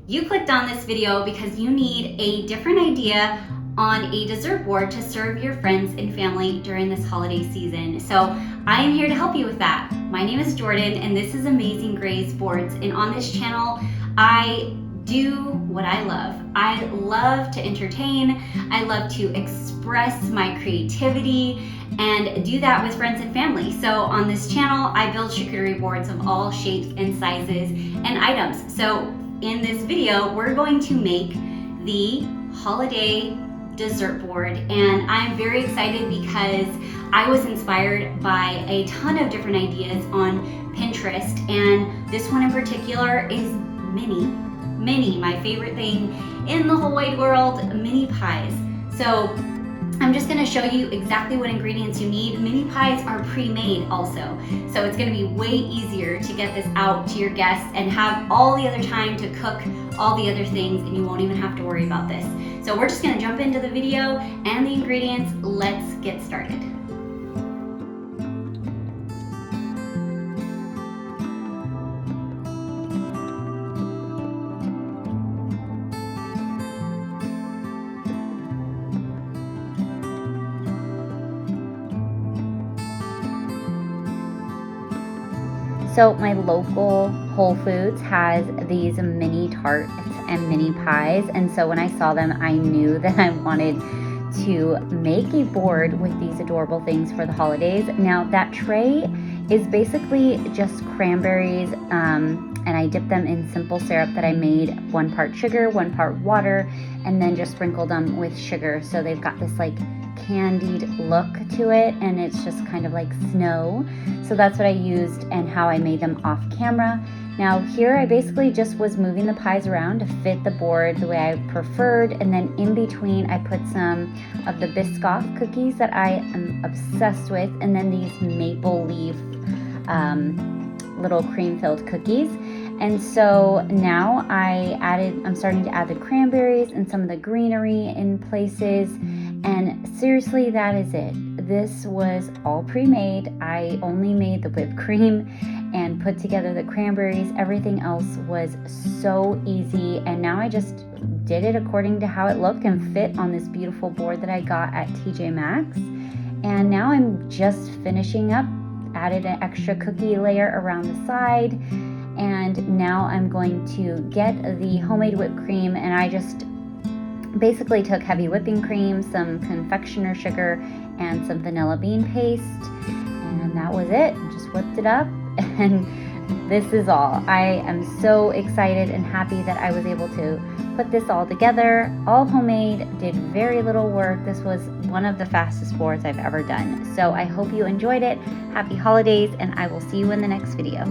You clicked on this video because you need a different idea on a dessert board to serve your friends and family during this holiday season. So I am here to help you with that. My name is Jordan and this is Amazing Grace Boards, and on this channel I do what I love. I love to entertain, I love to express my creativity and do that with friends and family. So on this channel I build charcuterie boards of all shapes and sizes and items. So in this video we're going to make the holiday dessert board, and I'm very excited because I was inspired by a ton of different ideas on Pinterest, and this one in particular is mini, my favorite thing in the whole wide world, mini pies. So I'm just gonna show you exactly what ingredients you need. Mini pies are pre-made also, so it's gonna be way easier to get this out to your guests and have all the other time to cook all the other things, and you won't even have to worry about this. So we're just gonna jump into the video and the ingredients. Let's get started. So my local Whole Foods has these mini tarts and mini pies, and so when I saw them I knew that I wanted to make a board with these adorable things for the holidays. Now that tray is basically just cranberries, and I dip them in simple syrup that I made, 1 part sugar, 1 part water, and then just sprinkled them with sugar, so they've got this like candied look to it, and it's just kind of like snow. So that's what I used and how I made them off camera. Now here I basically just was moving the pies around to fit the board the way I preferred, and then in between I put some of the Biscoff cookies that I am obsessed with, and then these maple leaf little cream filled cookies. And so now I'm starting to add the cranberries and some of the greenery in places. And seriously, that is it. This was all pre-made. I only made the whipped cream and put together the cranberries. Everything else was so easy. And now I just did it according to how it looked and fit on this beautiful board that I got at TJ Maxx. And now I'm just finishing up. Added an extra cookie layer around the side. And now I'm going to get the homemade whipped cream, and I just basically took heavy whipping cream, some confectionery sugar, and some vanilla bean paste, and that was it. Just whipped it up, and this is all. I am so excited and happy that I was able to put this all together, all homemade, did very little work. This was one of the fastest boards I've ever done. So I hope you enjoyed it. Happy holidays, and I will see you in the next video.